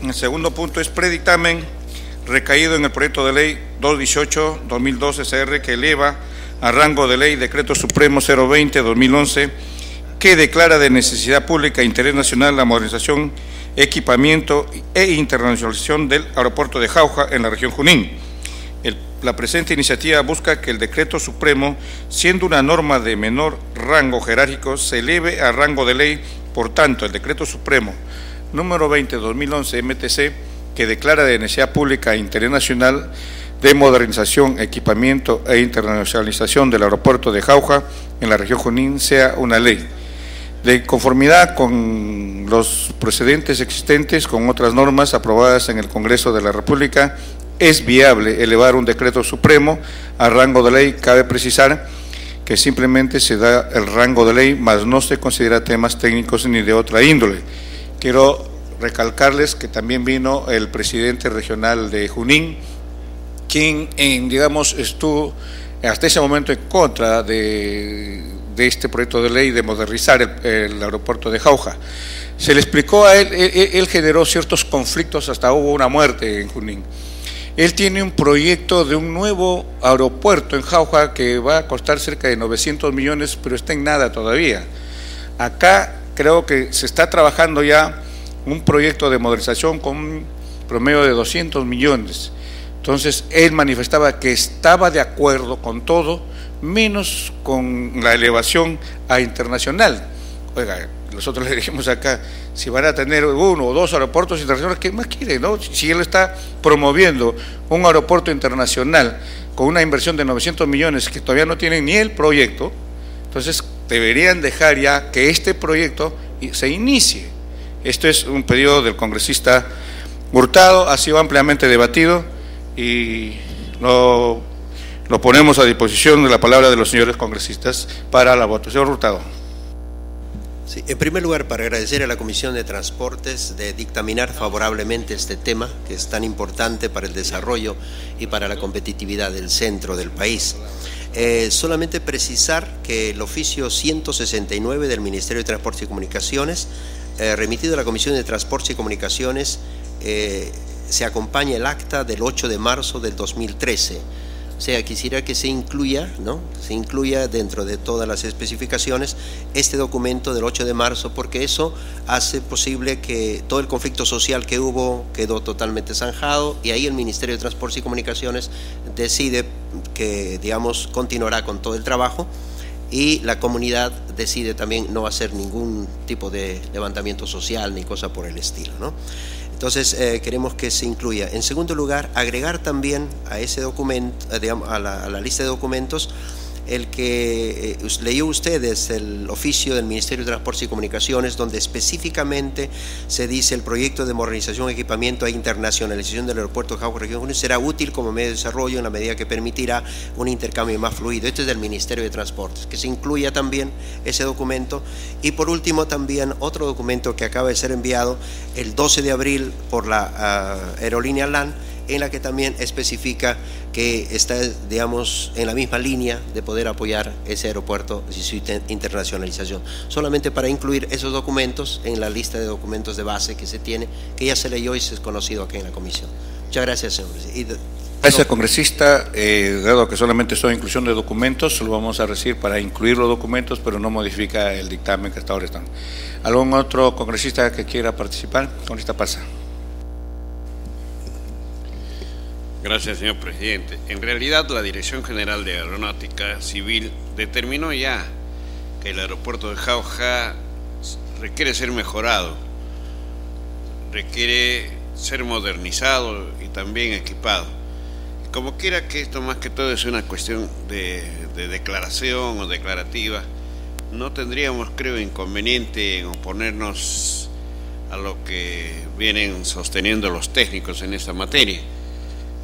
El segundo punto es predictamen recaído en el proyecto de ley 218-2012 CR que eleva a rango de ley Decreto Supremo 020-2011 que declara de necesidad pública e interés nacional la modernización, equipamiento e internacionalización del aeropuerto de Jauja en la región Junín. La presente iniciativa busca que el Decreto Supremo, siendo una norma de menor rango jerárquico, se eleve a rango de ley. Por tanto, el Decreto Supremo número 20-2011 MTC, que declara de necesidad pública e interés nacional de modernización, equipamiento e internacionalización del aeropuerto de Jauja en la región Junín, sea una ley. De conformidad con los precedentes existentes, con otras normas aprobadas en el Congreso de la República, es viable elevar un decreto supremo a rango de ley. Cabe precisar que simplemente se da el rango de ley, mas no se considera temas técnicos ni de otra índole. Quiero recalcarles que también vino el presidente regional de Junín, quien, digamos, estuvo hasta ese momento en contra de este proyecto de ley de modernizar el aeropuerto de Jauja. Se le explicó a él, él generó ciertos conflictos, hasta hubo una muerte en Junín. Él tiene un proyecto de un nuevo aeropuerto en Jauja que va a costar cerca de 900 millones, pero está en nada todavía. Acá creo que se está trabajando ya un proyecto de modernización con un promedio de 200 millones. Entonces, él manifestaba que estaba de acuerdo con todo, menos con la elevación a internacional. Oiga, nosotros le dijimos acá, si van a tener uno o dos aeropuertos internacionales, ¿qué más quiere, no? Si él está promoviendo un aeropuerto internacional con una inversión de 900 millones que todavía no tienen ni el proyecto, entonces deberían dejar ya que este proyecto se inicie. Esto es un pedido del congresista Hurtado, ha sido ampliamente debatido y lo ponemos a disposición de la palabra de los señores congresistas para la votación. Señor Hurtado. Sí, en primer lugar, para agradecer a la Comisión de Transportes de dictaminar favorablemente este tema que es tan importante para el desarrollo y para la competitividad del centro del país. Solamente precisar que el oficio 169 del Ministerio de Transportes y Comunicaciones, remitido a la Comisión de Transportes y Comunicaciones, se acompaña el acta del 8 de marzo del 2013. O sea, quisiera que se incluya, ¿no? Se incluya dentro de todas las especificaciones este documento del 8 de marzo, porque eso hace posible que todo el conflicto social que hubo quedó totalmente zanjado, y ahí el Ministerio de Transportes y Comunicaciones decide que, digamos, continuará con todo el trabajo, y la comunidad decide también no hacer ningún tipo de levantamiento social ni cosa por el estilo, ¿no? Entonces, queremos que se incluya. En segundo lugar, agregar también a ese documento, digamos, a la lista de documentos, el que leyó ustedes, el oficio del Ministerio de Transportes y Comunicaciones, donde específicamente se dice: el proyecto de modernización, equipamiento e internacionalización del aeropuerto de Jauja, región Junín, será útil como medio de desarrollo en la medida que permitirá un intercambio más fluido. Este es del Ministerio de Transportes, que se incluya también ese documento. Y por último, también otro documento que acaba de ser enviado el 12 de abril por la aerolínea LAN, en la que también especifica que está, digamos, en la misma línea de poder apoyar ese aeropuerto y su internacionalización. Solamente para incluir esos documentos en la lista de documentos de base que se tiene, que ya se leyó y se es conocido aquí en la comisión. Muchas gracias, señor presidente. Gracias, congresista. Dado que solamente son inclusión de documentos, lo vamos a recibir para incluir los documentos, pero no modifica el dictamen que hasta ahora están. ¿Algún otro congresista que quiera participar? Congresista Pasa. Gracias, señor presidente. En realidad, la Dirección General de Aeronáutica Civil determinó ya que el aeropuerto de Jauja requiere ser mejorado, requiere ser modernizado y también equipado. Como quiera que esto más que todo es una cuestión de declaración o declarativa, no tendríamos, creo, inconveniente en oponernos a lo que vienen sosteniendo los técnicos en esta materia.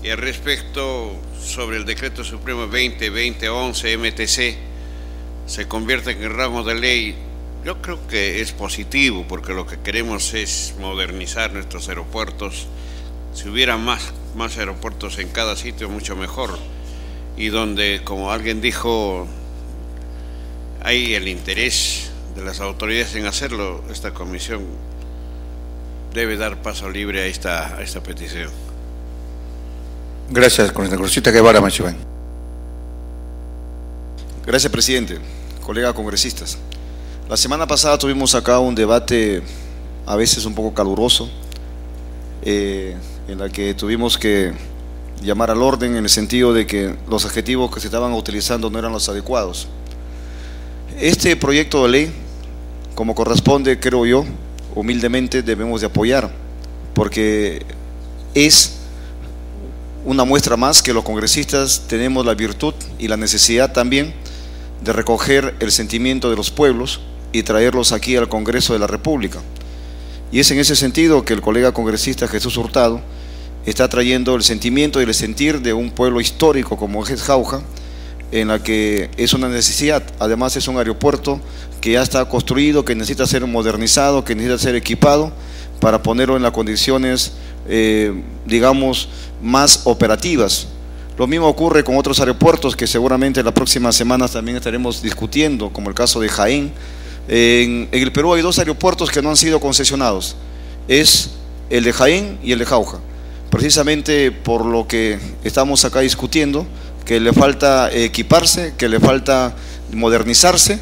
Y al respecto, sobre el Decreto Supremo 20-2011 MTC, se convierte en rango de ley, yo creo que es positivo, porque lo que queremos es modernizar nuestros aeropuertos. Si hubiera más aeropuertos en cada sitio, mucho mejor. Y donde, como alguien dijo, hay el interés de las autoridades en hacerlo, esta comisión debe dar paso libre a esta petición. Gracias, congresista Guevara Manchiván. Gracias, presidente. Colegas congresistas. La semana pasada tuvimos acá un debate a veces un poco caluroso, en la que tuvimos que llamar al orden en el sentido de que los adjetivos que se estaban utilizando no eran los adecuados. Este proyecto de ley, como corresponde, creo yo, humildemente debemos de apoyar, porque es una muestra más que los congresistas tenemos la virtud y la necesidad también de recoger el sentimiento de los pueblos y traerlos aquí al Congreso de la República. Y es en ese sentido que el colega congresista Jesús Hurtado está trayendo el sentimiento y el sentir de un pueblo histórico como es Jauja, en la que es una necesidad. Además es un aeropuerto que ya está construido, que necesita ser modernizado, que necesita ser equipado para ponerlo en las condiciones, digamos, más operativas. Lo mismo ocurre con otros aeropuertos que seguramente en las próximas semanas también estaremos discutiendo, como el caso de Jaén. En el Perú hay dos aeropuertos que no han sido concesionados, es el de Jaén y el de Jauja, precisamente por lo que estamos acá discutiendo, que le falta equiparse, que le falta modernizarse.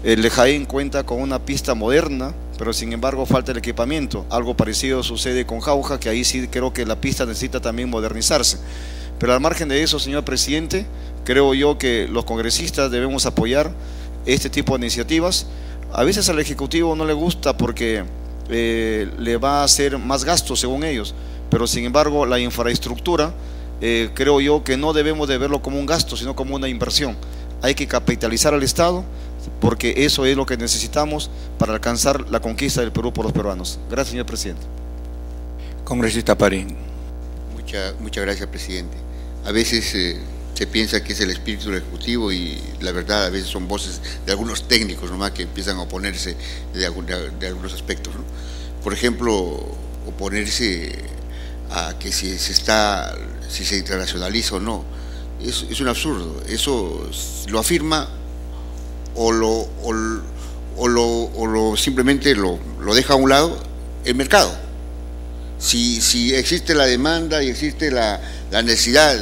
El de Jaén cuenta con una pista moderna, pero sin embargo falta el equipamiento. Algo parecido sucede con Jauja, que ahí sí creo que la pista necesita también modernizarse. Pero al margen de eso, señor presidente, creo yo que los congresistas debemos apoyar este tipo de iniciativas. A veces al Ejecutivo no le gusta porque le va a hacer más gastos según ellos, pero sin embargo la infraestructura creo yo que no debemos de verlo como un gasto, sino como una inversión. Hay que capitalizar al Estado, porque eso es lo que necesitamos para alcanzar la conquista del Perú por los peruanos. Gracias, señor presidente. Congresista Pari. Muchas gracias, presidente. A veces se piensa que es el espíritu del Ejecutivo y la verdad a veces son voces de algunos técnicos nomás que empiezan a oponerse de algunos aspectos, ¿no? Por ejemplo, oponerse a que si se internacionaliza o no, es un absurdo. Eso lo afirma o simplemente lo deja a un lado el mercado. Si existe la demanda y existe la necesidad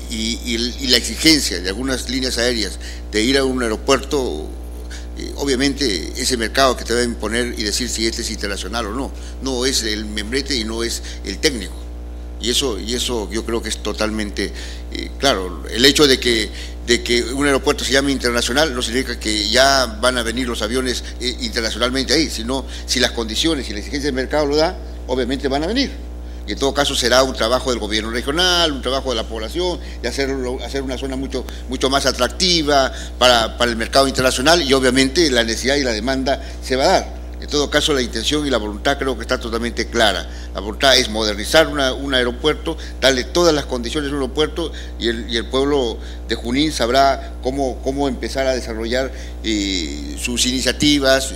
y la exigencia de algunas líneas aéreas de ir a un aeropuerto, obviamente ese mercado que te va a imponer y decir si este es internacional o no, no es el membrete y no es el técnico. Y eso yo creo que es totalmente claro. El hecho de que un aeropuerto se llame internacional no significa que ya van a venir los aviones internacionalmente ahí, sino si las condiciones y la exigencia del mercado lo da, obviamente van a venir. Y en todo caso será un trabajo del gobierno regional, un trabajo de la población, de hacer una zona mucho más atractiva para el mercado internacional, y obviamente la necesidad y la demanda se va a dar. En todo caso, la intención y la voluntad creo que está totalmente clara. La voluntad es modernizar un aeropuerto, darle todas las condiciones a un aeropuerto, y el pueblo de Junín sabrá cómo empezar a desarrollar sus iniciativas,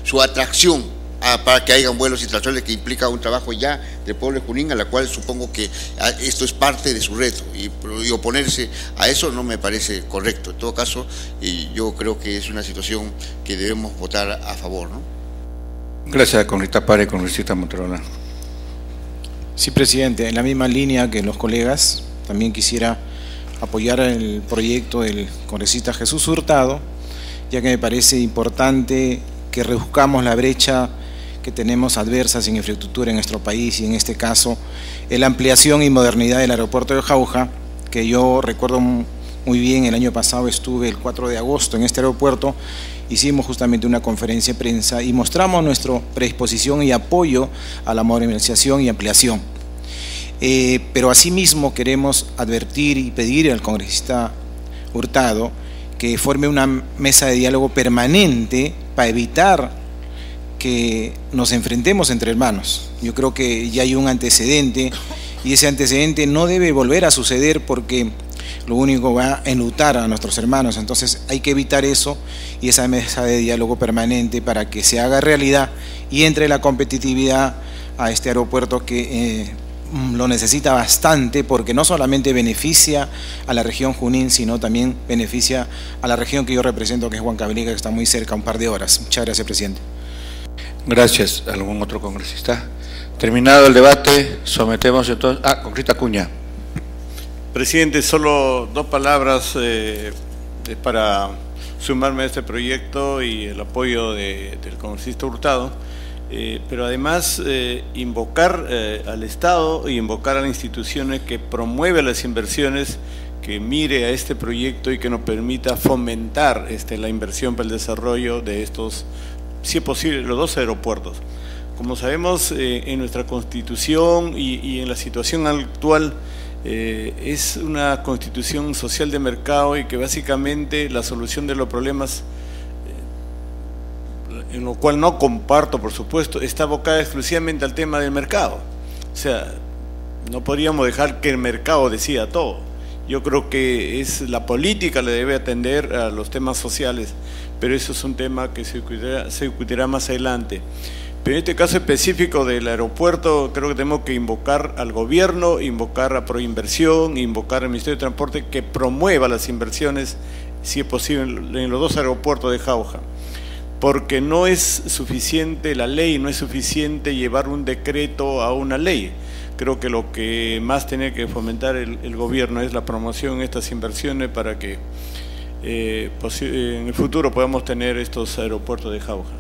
su atracción para que haya vuelos internacionales, que implica un trabajo ya del pueblo de Junín, a la cual supongo que esto es parte de su reto, y oponerse a eso no me parece correcto. En todo caso, yo creo que es una situación que debemos votar a favor, ¿no? Gracias, congresista Pare. Congresista Motorola. Sí, presidente, en la misma línea que los colegas, también quisiera apoyar el proyecto del congresista Jesús Hurtado, ya que me parece importante que reduzcamos la brecha que tenemos adversas en infraestructura en nuestro país, y en este caso la ampliación y modernidad del aeropuerto de Jauja, que yo recuerdo muy bien. El año pasado estuve el 4 de agosto en este aeropuerto, hicimos justamente una conferencia de prensa y mostramos nuestra predisposición y apoyo a la modernización y ampliación. Pero asimismo queremos advertir y pedir al congresista Hurtado que forme una mesa de diálogo permanente para evitar que nos enfrentemos entre hermanos. Yo creo que ya hay un antecedente, y ese antecedente no debe volver a suceder, porque lo único va a enlutar a nuestros hermanos. Entonces hay que evitar eso, y esa mesa de diálogo permanente para que se haga realidad y entre la competitividad a este aeropuerto que lo necesita bastante, porque no solamente beneficia a la región Junín, sino también beneficia a la región que yo represento, que es Huancavelica, que está muy cerca, un par de horas. Muchas gracias, presidente. Gracias. ¿Algún otro congresista? Terminado el debate, sometemos entonces... Congresista Acuña. Presidente, solo dos palabras para sumarme a este proyecto y el apoyo del congresista Hurtado, pero además invocar al Estado y invocar a las instituciones que promuevan las inversiones, que mire a este proyecto y que nos permita fomentar la inversión para el desarrollo de estos, si es posible, los dos aeropuertos. Como sabemos, en nuestra Constitución y en la situación actual, es una constitución social de mercado y que básicamente la solución de los problemas, en lo cual no comparto, por supuesto, está abocada exclusivamente al tema del mercado. O sea, no podríamos dejar que el mercado decida todo. Yo creo que es la política le debe atender a los temas sociales, pero eso es un tema que se discutirá más adelante. Pero en este caso específico del aeropuerto, creo que tenemos que invocar al gobierno, invocar a Proinversión, invocar al Ministerio de Transporte que promueva las inversiones, si es posible, en los dos aeropuertos de Jauja. Porque no es suficiente la ley, no es suficiente llevar un decreto a una ley. Creo que lo que más tiene que fomentar el gobierno es la promoción de estas inversiones para que en el futuro podamos tener estos aeropuertos de Jauja.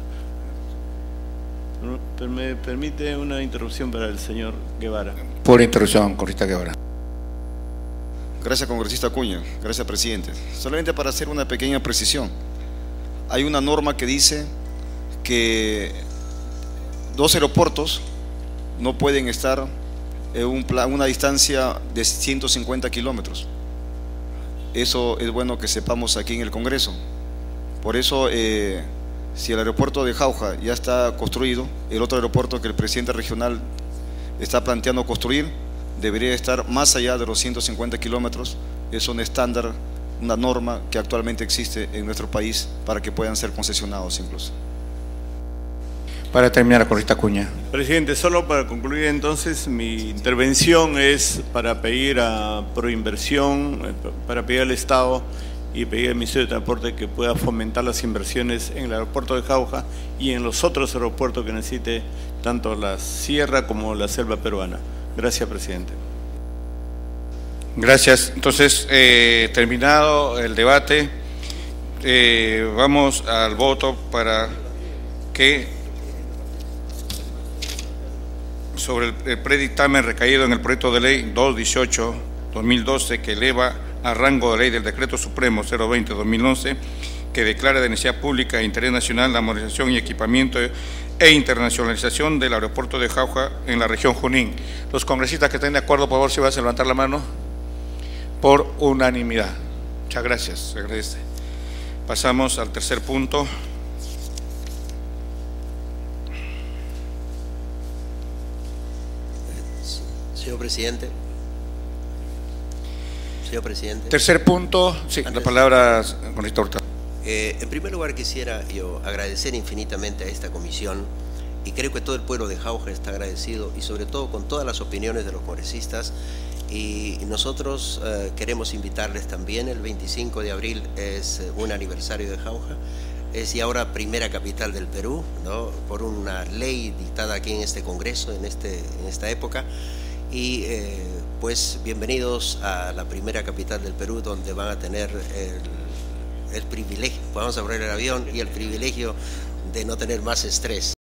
¿Me permite una interrupción para el señor Guevara? Por interrupción, congresista Guevara. Gracias, congresista Acuña. Gracias, presidente. Solamente para hacer una pequeña precisión. Hay una norma que dice que dos aeropuertos no pueden estar en una distancia de 150 kilómetros. Eso es bueno que sepamos aquí en el Congreso. Por eso, si el aeropuerto de Jauja ya está construido, el otro aeropuerto que el presidente regional está planteando construir debería estar más allá de los 150 kilómetros. Es un estándar, una norma que actualmente existe en nuestro país para que puedan ser concesionados incluso. Para terminar, congresista Acuña. Presidente, solo para concluir entonces, mi intervención es para pedir a Proinversión, para pedir al Estado y pedir al Ministerio de Transporte que pueda fomentar las inversiones en el aeropuerto de Jauja y en los otros aeropuertos que necesite tanto la sierra como la selva peruana. Gracias, presidente. Gracias. Entonces, terminado el debate, vamos al voto para que sobre el predictamen recaído en el proyecto de ley 218-2012 que eleva a rango de ley del Decreto Supremo 020-2011 que declara de necesidad pública e interés nacional la modernización y equipamiento e internacionalización del aeropuerto de Jauja en la región Junín. Los congresistas que estén de acuerdo, por favor, si vas a levantar la mano. Por unanimidad. Muchas gracias, se agradece. Pasamos al tercer punto. Señor presidente. Señor presidente. Tercer punto, sí, la palabra con Rita Hurtado. En primer lugar quisiera yo agradecer infinitamente a esta comisión y creo que todo el pueblo de Jauja está agradecido y sobre todo con todas las opiniones de los congresistas y nosotros queremos invitarles también. El 25 de abril es un aniversario de Jauja, es ya ahora primera capital del Perú, ¿no? Por una ley dictada aquí en este Congreso en esta época. Y pues bienvenidos a la primera capital del Perú, donde van a tener el privilegio, vamos a abrir el avión y el privilegio de no tener más estrés.